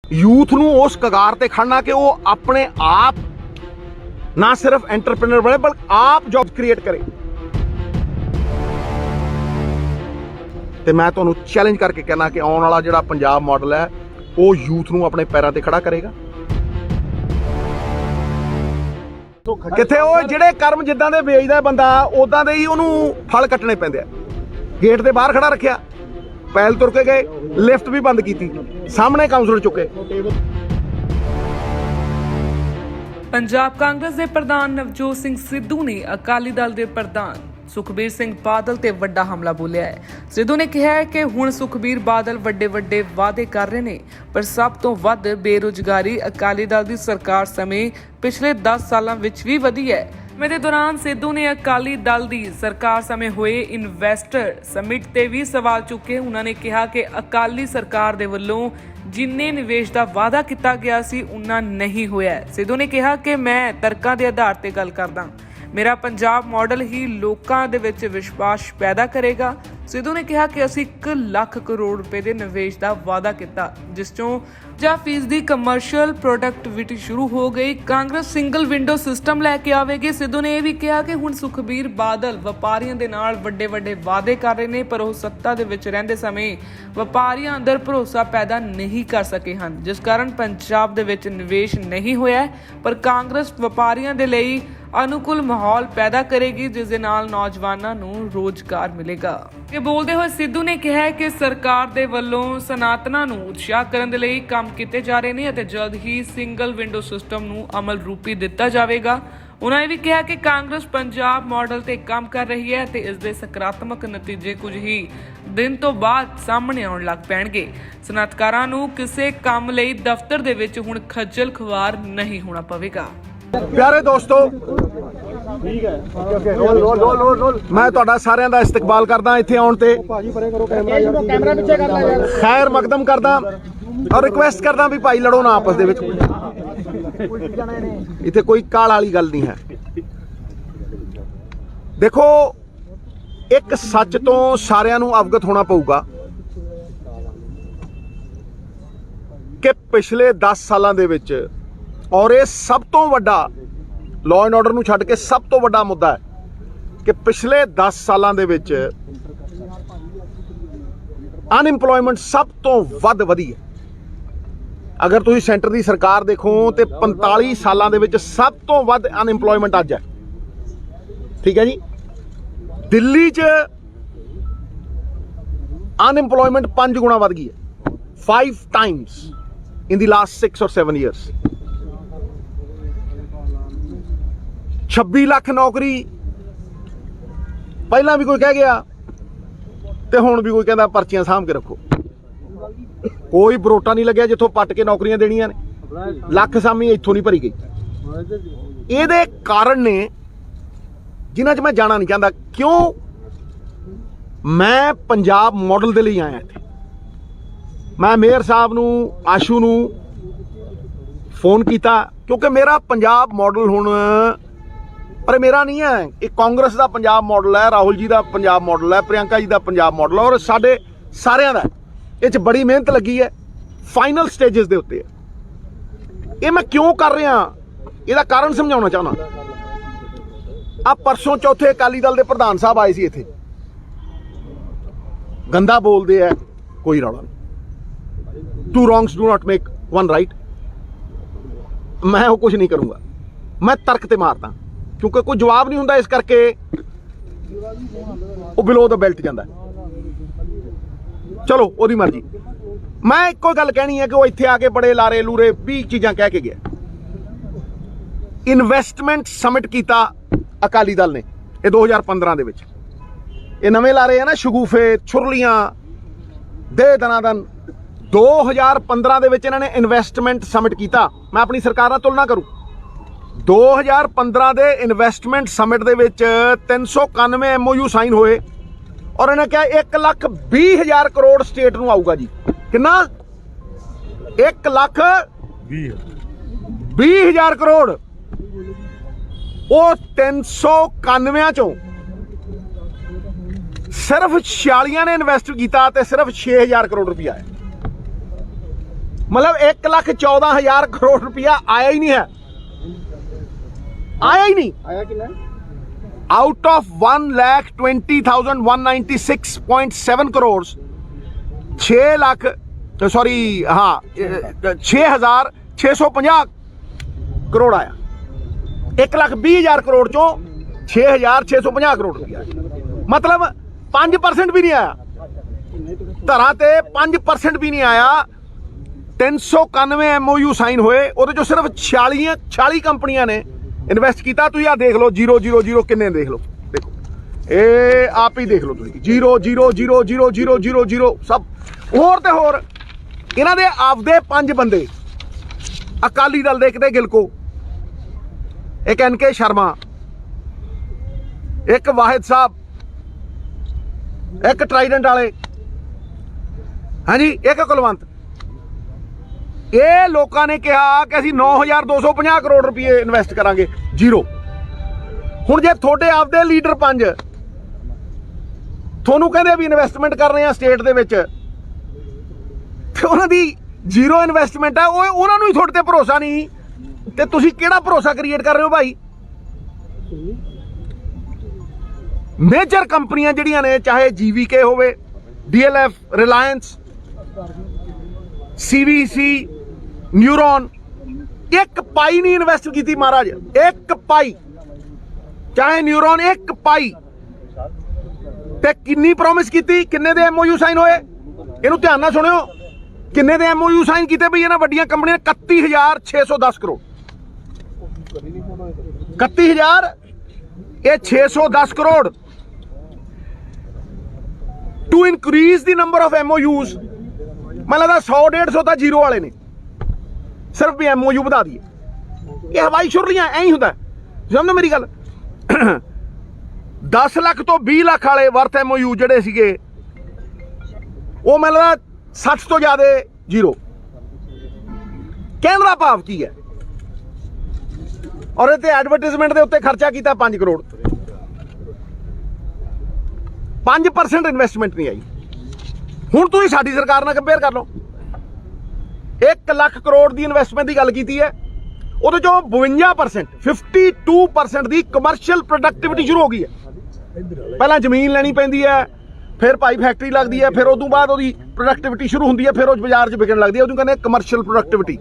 Youth नूं उस कगार ते खड़ना कि वो अपने आप ना सिर्फ एंटरप्रेन्योर बने बल्कि आप जॉब क्रिएट करे। ते मैं तुहानूं चैलेंज करके कहना कि आने वाला जिहड़ा पंजाब मॉडल है वो यूथ नूं अपने पैरां ते खड़ा करेगा। किथे वो जिहड़े कर्म जिद्दां दे ਵੇਚਦਾ ਬੰਦਾ ਉਦਾਂ ਦੇ ਹੀ ਉਹਨੂੰ ਫਲ ਕੱਟਣੇ ਪੈਂਦੇ ਆ। ਗੇਟ ਦੇ ਬਾਹਰ ਖੜਾ ਰੱਖਿਆ, ਪੈਲ ਤੁਰ ਕੇ ਗਏ, ਲਿਫਟ ਵੀ ਬੰਦ ਕੀਤੀ, ਸਾਹਮਣੇ ਕਾਉਂਸਲਰ ਚੁੱਕੇ। ਪੰਜਾਬ ਕਾਂਗਰਸ ਦੇ ਪ੍ਰਧਾਨ ਨਵਜੋਤ ਸਿੰਘ ਸਿੱਧੂ ਨੇ ਅਕਾਲੀ ਦਲ ਦੇ ਪ੍ਰਧਾਨ ਸੁਖਬੀਰ ਸਿੰਘ ਬਾਦਲ ਤੇ ਵੱਡਾ ਹਮਲਾ ਬੋਲਿਆ ਹੈ। ਸਿੱਧੂ ਨੇ ਕਿਹਾ ਹੈ ਕਿ ਹੁਣ ਸੁਖਬੀਰ ਬਾਦਲ ਵੱਡੇ ਵਾਅਦੇ ਕਰ ਰਹੇ ਨੇ, ਪਰ ਸਭ ਤੋਂ ਵੱਧ ਬੇਰੁਜ਼ਗਾਰੀ ਅਕਾਲੀ ਦਲ ਦੀ ਸਰਕਾਰ ਸਮੇਂ ਪਿਛਲੇ 10 ਸਾਲਾਂ ਵਿੱਚ ਵੀ ਵਧੀ ਹੈ। ਮੇਰੇ ਦੌਰਾਨ ਸਿੱਧੂ ਨੇ ਅਕਾਲੀ ਦਲ ਦੀ ਸਰਕਾਰ ਸਮੇਂ ਹੋਏ ਇਨਵੈਸਟਰ ਸਮਿਟ ਤੇ ਵੀ ਸਵਾਲ ਚੁੱਕੇ। ਉਹਨਾਂ ਨੇ ਕਿਹਾ ਕਿ ਅਕਾਲੀ ਸਰਕਾਰ ਦੇ ਵੱਲੋਂ ਜਿੰਨੇ ਨਿਵੇਸ਼ ਦਾ ਵਾਅਦਾ ਕੀਤਾ ਗਿਆ ਸੀ ਉਨਾ ਨਹੀਂ ਹੋਇਆ। ਸਿੱਧੂ ਨੇ ਕਿਹਾ ਕਿ ਮੈਂ ਤਰਕਾਂ ਦੇ ਆਧਾਰ ਤੇ ਗੱਲ ਕਰਦਾ, ਮੇਰਾ ਪੰਜਾਬ ਮਾਡਲ ਹੀ ਲੋਕਾਂ ਦੇ ਵਿੱਚ ਵਿਸ਼ਵਾਸ ਪੈਦਾ ਕਰੇਗਾ। ਸਿੱਧੂ ਨੇ ਕਿਹਾ ਕਿ ਅਸੀਂ 1 ਲੱਖ ਕਰੋੜ ਰੁਪਏ ਦੇ ਨਿਵੇਸ਼ ਦਾ ਵਾਅਦਾ ਕੀਤਾ, ਜਿਸ ਚੋਂ 50% ਕਮਰਸ਼ੀਅਲ ਪ੍ਰੋਡਕਟਿਵਿਟੀ ਸ਼ੁਰੂ ਹੋ ਗਈ। ਕਾਂਗਰਸ ਸਿੰਗਲ ਵਿੰਡੋ ਸਿਸਟਮ ਲੈ ਕੇ ਆਵੇਗੀ। ਸਿੱਧੂ ਨੇ ਇਹ ਵੀ ਕਿਹਾ ਕਿ ਹੁਣ ਸੁਖਬੀਰ ਬਾਦਲ ਵਪਾਰੀਆਂ ਦੇ ਨਾਲ ਵੱਡੇ ਵਾਅਦੇ ਕਰ ਰਹੇ ਨੇ, ਪਰ ਉਹ ਸੱਤਾ ਦੇ ਵਿੱਚ ਰਹਿੰਦੇ ਸਮੇਂ ਵਪਾਰੀਆਂ ਅੰਦਰ ਭਰੋਸਾ ਪੈਦਾ ਨਹੀਂ ਕਰ ਸਕੇ ਹਨ, ਜਿਸ ਕਾਰਨ ਪੰਜਾਬ ਦੇ ਵਿੱਚ ਨਿਵੇਸ਼ ਨਹੀਂ ਹੋਇਆ। ਪਰ ਕਾਂਗਰਸ ਵਪਾਰੀਆਂ ਦੇ ਲਈ ਅਨੁਕੂਲ ਮਾਹੌਲ ਪੈਦਾ ਕਰੇਗੀ, ਜਿਸ ਦੇ ਨਾਲ ਨੌਜਵਾਨਾਂ ਨੂੰ ਰੋਜ਼ਗਾਰ ਮਿਲੇਗਾ। ਇਹ ਬੋਲਦੇ ਹੋਏ ਸਿੱਧੂ ਨੇ ਕਿਹਾ ਹੈ ਕਿ ਸਰਕਾਰ ਦੇ ਵੱਲੋਂ ਸਨਾਤਨਾਂ ਨੂੰ ਉਤਸ਼ਾਹ ਕਰਨ ਦੇ ਲਈ ਕੰਮ ਕੀਤੇ ਜਾ ਰਹੇ ਨੇ ਅਤੇ ਜਲਦ ਹੀ ਸਿੰਗਲ ਵਿੰਡੋ ਸਿਸਟਮ ਨੂੰ ਅਮਲ ਰੂਪੀ ਦਿੱਤਾ ਜਾਵੇਗਾ। ਉਹਨਾਂ ਇਹ ਵੀ ਕਿਹਾ ਕਿ ਕਾਂਗਰਸ ਪੰਜਾਬ ਮਾਡਲ ਤੇ ਕੰਮ ਕਰ ਰਹੀ ਹੈ ਤੇ ਇਸ ਦੇ ਸਕਾਰਾਤਮਕ ਨਤੀਜੇ ਕੁਝ ਹੀ ਦਿਨ ਤੋਂ ਬਾਅਦ ਸਾਹਮਣੇ ਆਉਣ ਲੱਗ ਪੈਣਗੇ। ਸਨਅਤਕਾਰਾਂ ਨੂੰ ਕਿਸੇ ਕੰਮ ਲਈ ਦਫ਼ਤਰ ਦੇ ਵਿੱਚ ਹੁਣ ਖੱਜਲ ਖੁਆਰ ਨਹੀਂ ਹੋਣਾ ਪਵੇਗਾ। प्यारे दोस्तों, मैं तुहाडा सारिਆਂ ਦਾ इस्तकबाल करदा ਇੱਥੇ ਆਉਣ ਤੇ खैर मकदम करदा और रिक्वेस्ट करदा भी भाई लड़ो ना आपस ਦੇ ਵਿੱਚ। ਇੱਥੇ ਕੋਈ ਕਾਲ ਵਾਲੀ ਗੱਲ ਨਹੀਂ ਹੈ। ਦੇਖੋ, ਇੱਕ ਸੱਚ ਤੋਂ ਸਾਰਿਆਂ ਨੂੰ ਅਵਗਤ ਹੋਣਾ ਪਊਗਾ ਕਿ ਪਿਛਲੇ 10 ਸਾਲਾਂ ਦੇ ਵਿੱਚ, ਔਰ ਇਹ ਸਭ ਤੋਂ ਵੱਡਾ ਲਾਅ ਐਂਡ ਆਰਡਰ ਨੂੰ ਛੱਡ ਕੇ ਸਭ ਤੋਂ ਵੱਡਾ ਮੁੱਦਾ ਹੈ ਕਿ ਪਿਛਲੇ 10 ਸਾਲਾਂ ਦੇ ਵਿੱਚ ਅਨਇੰਪਲੋਇਮੈਂਟ ਸਭ ਤੋਂ ਵੱਧ ਵਧੀ ਹੈ। ਅਗਰ ਤੁਸੀਂ ਸੈਂਟਰ ਦੀ ਸਰਕਾਰ ਦੇਖੋ ਤੇ 45 ਸਾਲਾਂ ਦੇ ਵਿੱਚ ਸਭ ਤੋਂ ਵੱਧ ਅਨਇੰਪਲੋਇਮੈਂਟ ਅੱਜ ਹੈ। ਠੀਕ ਹੈ ਜੀ। ਦਿੱਲੀ 'ਚ ਅਨਇੰਪਲੋਇਮੈਂਟ 5 ਗੁਣਾ ਵੱਧ ਗਈ ਹੈ, 5 times in the last 6 or 7 years। 26 lakh ਨੌਕਰੀ ਪਹਿਲਾਂ ਵੀ ਕੋਈ ਕਹਿ ਗਿਆ ਤੇ ਹੁਣ ਵੀ ਕੋਈ ਕਹਿੰਦਾ ਪਰਚੀਆਂ ਸਾਂਭ ਕੇ ਰੱਖੋ। ਕੋਈ ਬਰੋਟਾ ਨਹੀਂ ਲੱਗਿਆ ਜਿੱਥੋਂ ਪੱਟ ਕੇ ਨੌਕਰੀਆਂ ਦੇਣੀਆਂ ਨੇ। ਲੱਖ ਸਾਮੀ ਇੱਥੋਂ ਨਹੀਂ ਭਰੀ ਗਈ। ਇਹਦੇ ਕਾਰਨ ਨੇ ਜਿਨ੍ਹਾਂ 'ਚ ਮੈਂ ਜਾਣਾ ਨਹੀਂ ਚਾਹੁੰਦਾ। ਕਿਉਂ? ਮੈਂ ਪੰਜਾਬ ਮਾਡਲ ਦੇ ਲਈ ਆਇਆ ਇੱਥੇ। ਮੈਂ ਮੇਅਰ ਸਾਹਿਬ ਨੂੰ, ਆਸ਼ੂ ਨੂੰ ਫੋਨ ਕੀਤਾ ਕਿਉਂਕਿ ਮੇਰਾ ਪੰਜਾਬ ਮਾਡਲ ਹੁਣ, ਪਰ ਮੇਰਾ ਨਹੀਂ ਹੈ, ਇਹ ਕਾਂਗਰਸ ਦਾ ਪੰਜਾਬ ਮਾਡਲ ਹੈ, ਰਾਹੁਲ ਜੀ ਦਾ ਪੰਜਾਬ ਮਾਡਲ ਹੈ, ਪ੍ਰਿयंका ਜੀ ਦਾ ਪੰਜਾਬ ਮਾਡਲ ਹੈ, ਔਰ ਸਾਡੇ ਸਾਰਿਆਂ ਦਾ। ਇਹ 'ਚ ਬੜੀ ਮਿਹਨਤ ਲੱਗੀ ਹੈ, ਫਾਈਨਲ ਸਟੇਜਸ ਦੇ ਉੱਤੇ ਹੈ। ਇਹ ਮੈਂ ਕਿਉਂ ਕਰ ਰਿਹਾ, ਇਹਦਾ ਕਾਰਨ ਸਮਝਾਉਣਾ ਚਾਹੁੰਦਾ। ਆ ਪਰਸੋਂ ਚੌਥੇ ਅਕਾਲੀ ਦਲ ਦੇ ਪ੍ਰਧਾਨ ਸਾਹਿਬ ਆਏ ਸੀ ਇੱਥੇ, ਗੰਦਾ ਬੋਲਦੇ ਹੈ, ਕੋਈ ਰੌਲਾ ਨਹੀਂ। 2 wrongs do not make 1 right। ਮੈਂ ਉਹ ਕੁਝ ਨਹੀਂ ਕਰੂੰਗਾ, ਮੈਂ ਤਰਕ ਤੇ ਮਾਰਦਾ ਕਿਉਂਕਿ ਕੋਈ ਜਵਾਬ ਨਹੀਂ ਹੁੰਦਾ, ਇਸ ਕਰਕੇ ਉਹ ਬਿਲੋ ਦਾ ਬੈਲਟ ਜਾਂਦਾ। ਚਲੋ ਉਹਦੀ ਮਰਜ਼ੀ। ਮੈਂ ਇੱਕੋ ਗੱਲ ਕਹਿਣੀ ਹੈ ਕਿ ਉਹ ਇੱਥੇ ਆ ਕੇ ਬੜੇ ਲਾਰੇ ਲੂਰੇ 20 ਚੀਜ਼ਾਂ ਕਹਿ ਕੇ ਗਿਆ। ਇਨਵੈਸਟਮੈਂਟ ਸਮਿਟ ਕੀਤਾ ਅਕਾਲੀ ਦਲ ਨੇ ਇਹ 2015 ਦੇ ਵਿੱਚ। ਇਹ ਨਵੇਂ ਲਾਰੇ ਆ ਨਾ, ਸ਼ਗੂਫੇ, ਛੁਰਲੀਆਂ, ਦੇ ਦਨਾਦਨ। 2015 ਦੇ ਵਿੱਚ ਇਹਨਾਂ ਨੇ ਇਨਵੈਸਟਮੈਂਟ ਸਮਿਟ ਕੀਤਾ। ਮੈਂ ਆਪਣੀ ਸਰਕਾਰ ਨਾਲ ਤੁਲਨਾ ਕरूं, 2015 ਦੇ ਇਨਵੈਸਟਮੈਂਟ ਸਮਿਟ ਦੇ ਵਿੱਚ 391 MOU ਸਾਈਨ ਹੋਏ ਔਰ ਇਹਨੇ ਕਿਹਾ 1,20,000 ਕਰੋੜ ਸਟੇਟ ਨੂੰ ਆਊਗਾ ਜੀ। ਕਿੰਨਾ? 1,20,000 ਕਰੋੜ। ਉਹ 391 ਚੋਂ ਸਿਰਫ 46 ਨੇ ਇਨਵੈਸਟ ਕੀਤਾ ਤੇ ਸਿਰਫ 6,000 ਕਰੋੜ ਰੁਪਇਆ ਹੈ। मतलब 1,14,000 करोड़ रुपया आया ही नहीं है, आया ही नहीं। आया कि नहीं? Out of 1,20,196.7 crore 6 lakh sorry हाँ 6,650 करोड़ आया। 1,20,000 करोड़ चो 6,650 करोड़ रुपया, मतलब 5% भी नहीं आया। धरा ते 5% भी नहीं आया। 391 MOU साइन होए, ਉਹਦੇ ਚੋਂ सिर्फ 46 कंपनियां ने इन्वेस्ट किया। तुम आ देख लो 000 किन्ने देख लो, देखो ये आप ही देख लो तुम 0000000 सब होर ते होर। इन्हां दे आपदे 5 बंदे अकाली दल दे, किते गिलको, एक NK शर्मा, एक वाहिद साहब, एक ट्राइडेंट वाले, हाँ जी, एक कुलवंत। ये लोगों ने कहा कि असीं 9,250 करोड़ रुपये इन्वेस्ट करांगे, जीरो। हुण जे थोड़े आपदे लीडर 5 थोनू कहंदे भी इन्वेस्टमेंट कर रहे हैं स्टेट दे विच, ते उन्हां दी जीरो इन्वेस्टमेंट है, उन्हां नूं ही थोड़े ते भरोसा नहीं, ते तुसीं किहड़ा भरोसा क्रिएट कर रहे हो भाई। मेजर कंपनियां जिहड़ियां ने, चाहे GVK होवे, DLF, रिलायंस, CVC, न्यूरॉन, एक पाई नहीं इन्वेस्ट की महाराज, एक पाई। चाहे न्यूरॉन एक पाई ते किन्नी प्रॉमिस की, किन्ने दे MOU साइन होए, इनू ध्यान नाल सुनियो, किन्ने दे MOU साइन कीते बई इन्हां वड्डियां कंपनियां। 31,610 करोड़, 31,000 ये 610 crore to increase the number of MOUs। मैं लगता 100-150 तो जीरो वाले ने, सिर्फ भी MOU बढ़ा दिए। ये हवाई शुरलियां ऐ ही होंदा, समझो मेरी गल। 10 लाख तो 20 लाख वाले वर्थ MOU जड़े सीगे, वो मैं लगता 60 तो ज्यादा जीरो। कहने का भाव की है, और इत्ते एडवरटाइजमेंट के उत्ते खर्चा किया 5 करोड़, 5% इन्वेस्टमेंट नहीं आई। हुण तुसीं साडी सरकार नाल कंपेयर कर लो, 1 लाख करोड़ की इन्वेस्टमेंट की गल की है, उहदे चों 52% 52% की कमर्शियल प्रोडक्टिविटी शुरू हो गई है। पहला जमीन लैनी पैंदी है, फिर भाई फैक्ट्री लगती है, फिर उदों बाद उहदी प्रोडक्टिविटी शुरू होंदी है, फिर वो बाजार च विकण लगती है, उहनूं कहंदे कमर्शियल प्रोडक्टिविटी।